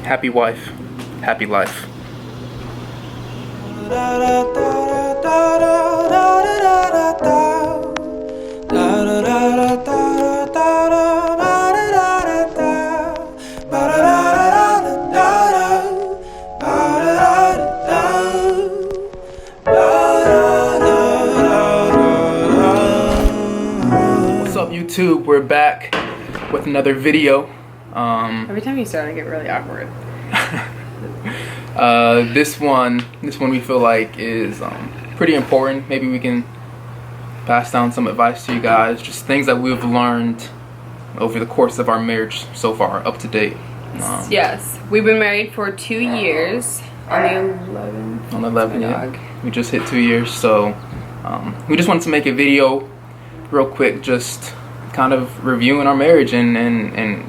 Happy wife, happy life. What's up, YouTube? We're back with another video. Every time you start, I get really awkward. This one we feel like is pretty important. Maybe we can pass down some advice to you guys, just things that we've learned over the course of our marriage so far, up to date. Yes, we've been married for 2 years. On the 11th. On the 11th, yeah. We just hit 2 years, so we just wanted to make a video real quick, just kind of reviewing our marriage and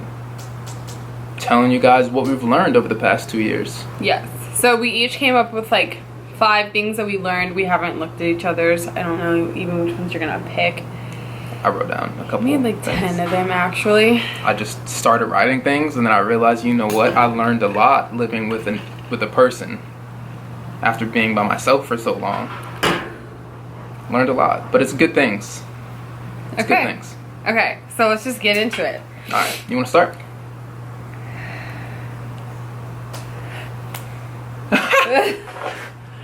telling you guys what we've learned over the past 2 years. Yes. So we each came up with like 5 things that we learned. We haven't looked at each other's. I don't know even which ones you're gonna pick. I wrote down a couple. We had like 10 of them actually. I just started writing things, and then I realized, you know what? I learned a lot living with a person after being by myself for so long. Learned a lot, but it's good things. It's good things. Okay, so let's just get into it. All right, you want to start?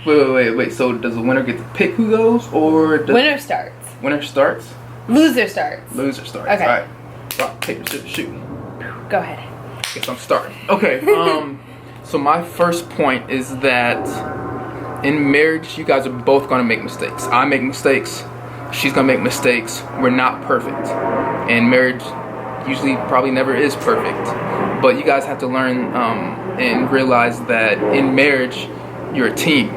Wait. So does the winner get to pick who goes, or does Winner starts. Winner starts? Loser starts. Loser starts. Okay. All right. Rock, paper, scissors, shoot. Go ahead. Guess I'm starting. Okay. So my first point is that in marriage, you guys are both gonna make mistakes. I make mistakes. She's gonna make mistakes. We're not perfect, and marriage usually probably never is perfect. But you guys have to learn and realize that in marriage, you're a team.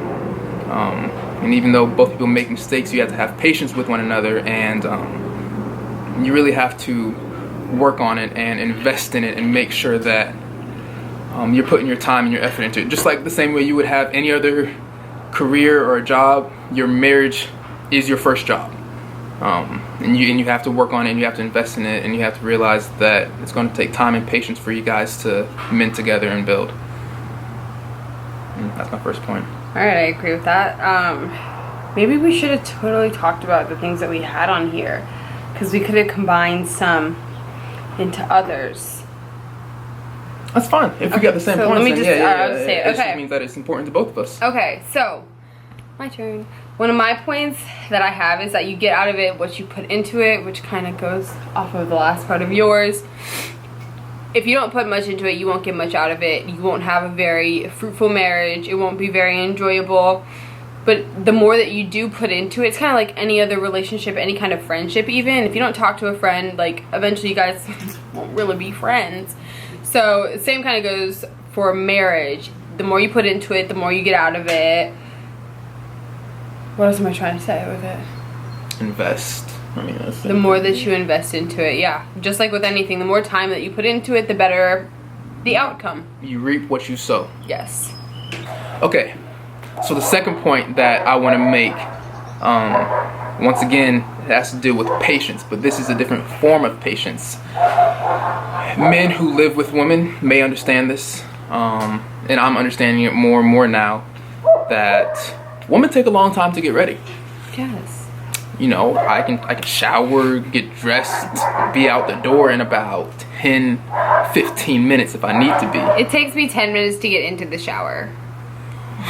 And even though both people make mistakes, you have to have patience with one another, and you really have to work on it and invest in it and make sure that you're putting your time and your effort into it. Just like the same way you would have any other career or a job, your marriage is your first job. And you have to work on it, and you have to invest in it, and you have to realize that it's going to take time and patience for you guys to mend together and build. And that's my first point. Alright, I agree with that. Maybe we should have totally talked about the things that we had on here, because we could have combined some into others. That's fine. If we got the same so points, let me then just, it okay. just means that it's important to both of us. Okay, so my turn. One of my points that I have is that you get out of it what you put into it, which kind of goes off of the last part of yours. If you don't put much into it, you won't get much out of it. You won't have a very fruitful marriage. It won't be very enjoyable. But the more that you do put into it, it's kind of like any other relationship, any kind of friendship even. If you don't talk to a friend, like eventually you guys won't really be friends. So same kind of goes for marriage. The more you put into it, the more you get out of it. What else am I trying to say with it? Invest. I mean, that's the more that you invest into it, yeah. Just like with anything, the more time that you put into it, the better the outcome. You reap what you sow. Yes. Okay. So the second point that I want to make, once again, it has to do with patience, but this is a different form of patience. Men who live with women may understand this, and I'm understanding it more and more now, that women take a long time to get ready. Yes. You know, I can shower, get dressed, be out the door in about 10-15 minutes if I need to be. It takes me 10 minutes to get into the shower.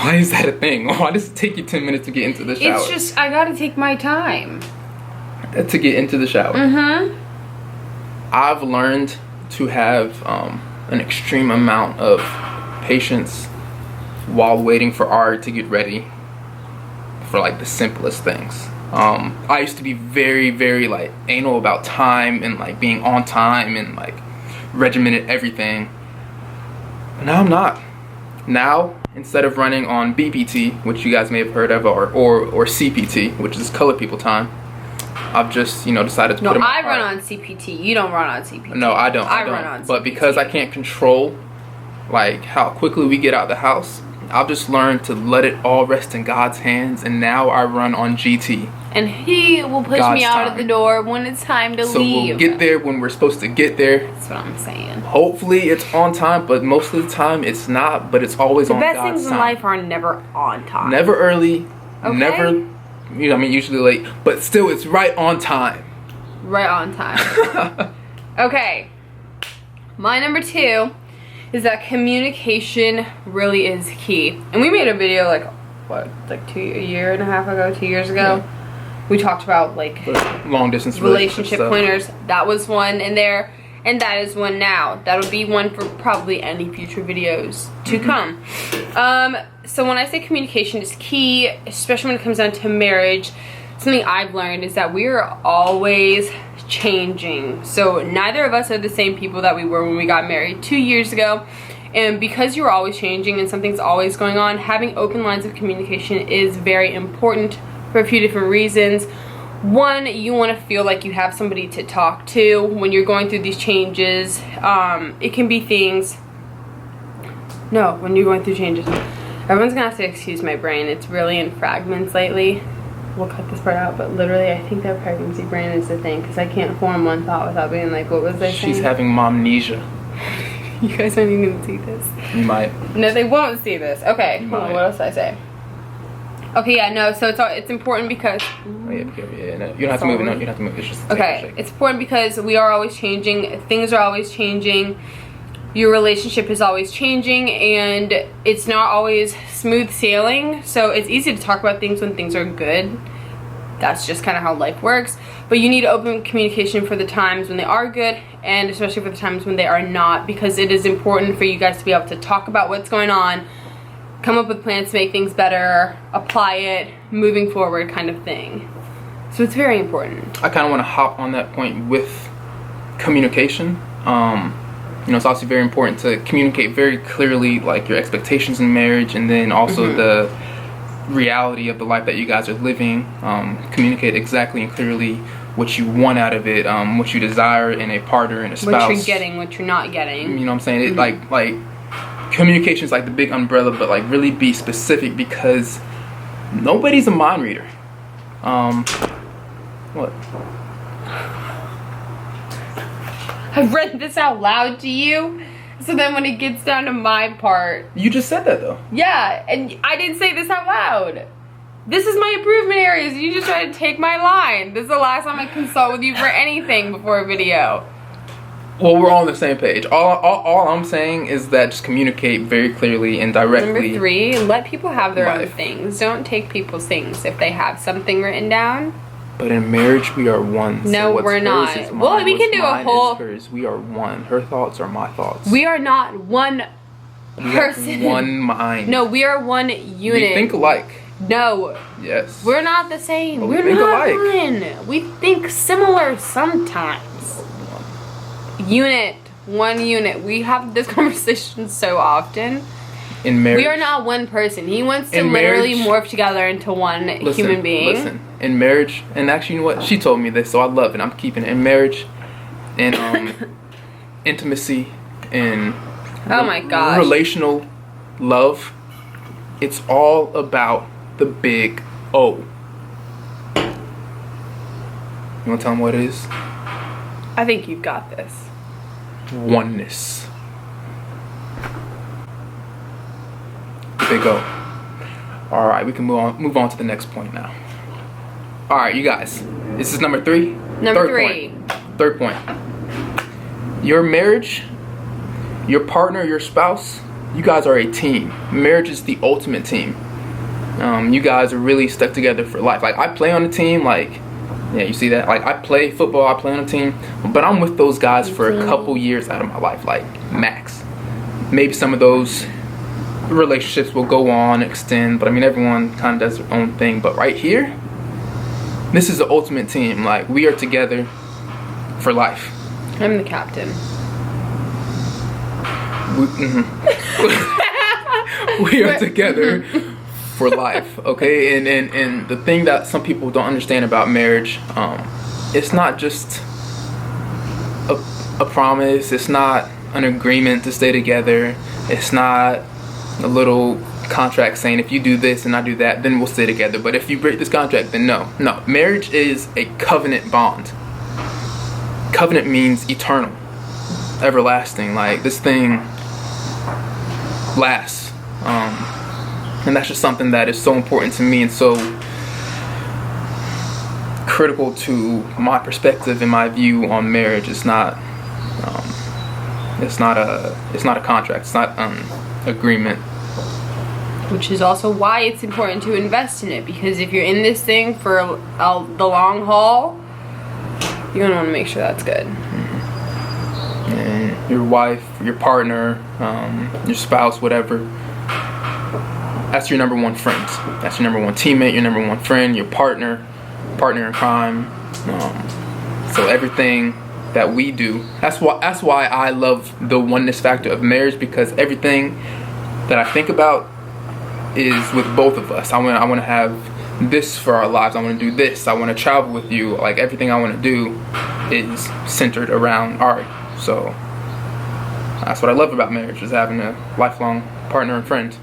Why is that a thing? Why does it take you 10 minutes to get into the shower? It's just, I gotta take my time. To get into the shower? Mm-hmm. I've learned to have an extreme amount of patience while waiting for Ari to get ready for like the simplest things. I used to be very, very like anal about time and like being on time and like regimented everything. But now I'm not. Now, instead of running on BPT, which you guys may have heard of, or CPT, which is colored people time, I've just, you know, decided to put in my I heart. run on CPT. You don't run on CPT. No, I don't. I run on CPT. But because I can't control like how quickly we get out the house, I've just learned to let it all rest in God's hands, and now I run on GT. and he will push God's me out of time. the door when it's time to So leave. we'll get there when we're supposed to get there. That's what I'm saying. Hopefully it's on time, but most of the time it's not, but it's always The on best God's things in time. life are never on time. Never early, Okay. never, you know, I mean, usually late, but still it's right on time. Right on time. Okay. My number 2 is that communication really is key. And we made a video like, what, like a year and a half ago, 2 years ago? Yeah. We talked about like Long distance relationship stuff. pointers. That was one in there, and that is one now. That'll be one for probably any future videos to come. So when I say communication is key, especially when it comes down to marriage, something I've learned is that we are always changing. So neither of us are the same people that we were when we got married 2 years ago. And because you're always changing and something's always going on, having open lines of communication is very important for a few different reasons. One, you want to feel like you have somebody to talk to when you're going through these changes. It can be things... No, when you're going through changes. Everyone's going to have to excuse my brain. It's really in fragments lately. We'll cut this part out, but literally I think that pregnancy brain is the thing, because I can't form one thought without being like, what was I saying? She's having momnesia. You guys aren't even going to see this. You might. No, they won't see this. Okay, hold on, might. what else did I say? Okay, yeah, no, so it's important because... Oh, yeah, no, you don't have to move it. No, you don't have to move it. It's just Okay, it's important because we are always changing. Things are always changing. Your relationship is always changing, and it's not always smooth sailing. So it's easy to talk about things when things are good. That's just kind of how life works. But you need open communication for the times when they are good, and especially for the times when they are not, because it is important for you guys to be able to talk about what's going on, come up with plans to make things better, apply it, moving forward kind of thing. So it's very important. I kind of want to hop on that point with communication. You know, it's obviously very important to communicate very clearly, like your expectations in marriage, and then also the reality of the life that you guys are living. Communicate exactly and clearly what you want out of it, what you desire in a partner and a spouse. What you're getting, what you're not getting. You know what I'm saying? It like communication is like the big umbrella, but like really be specific, because nobody's a mind reader. What? I read this out loud to you, so then when it gets down to my part... You just said that though. Yeah, and I didn't say this out loud. This is my improvement areas. You just try to take my line. This is the last time I consult with you for anything before a video. Well, we're all on the same page. All I'm saying is that just communicate very clearly and directly. Number 3, let people have their own Life. things. Don't take people's things if they have something written down. But in marriage, we are one. No, so what's we're hers not. is Well, mine, we can what's do a mine whole- is hers. We are one. Her thoughts are my thoughts. We are not one We have person. one mind. No, we are one unit. We think alike. No, Yes. we're not the same. But we We're think not alike. one. We think similar sometimes. Unit. One unit. We have this conversation so often. In marriage, We are not one person. He wants to In literally marriage- morph together into one listen, human being. Listen, in marriage, and actually, you know what? She told me this, so I love it. I'm keeping it. In marriage, and intimacy, and Oh my gosh. relational love, it's all about the big O. You want to tell them what it is? I think you've got this. Oneness. Big O. All right, we can move on to the next point now. All right, you guys. This is number 3. Number Third 3. point. Third point. Your marriage, your partner, your spouse, you guys are a team. Marriage is the ultimate team. You guys are really stuck together for life. Like, I play on a team, like, yeah, you see that? Like, I play football, I play on a team, but I'm with those guys for a couple years out of my life, like, max. Maybe some of those relationships will go on, extend, but I mean, everyone kind of does their own thing. But right here, this is the ultimate team. Like, we are together for life. I'm the captain. We are together for life, okay? And the thing that some people don't understand about marriage, it's not just a promise. It's not an agreement to stay together. It's not a little contract saying if you do this and I do that, then we'll stay together. But if you break this contract, then no. No, marriage is a covenant bond. Covenant means eternal, everlasting. Like, this thing lasts. And that's just something that is so important to me and so critical to my perspective and my view on marriage. It's not a contract. It's not agreement. Which is also why it's important to invest in it, because if you're in this thing for the long haul, you're gonna want to make sure that's good. And your wife, your partner, your spouse, whatever, that's your number one friend. That's your number one teammate, your number one friend, your partner in crime. So everything that we do, that's why I love the oneness factor of marriage, because everything that I think about is with both of us. I want to have this for our lives. I want to do this. I want to travel with you. Like, everything I want to do is centered around Ari. So that's what I love about marriage, is having a lifelong partner and friend.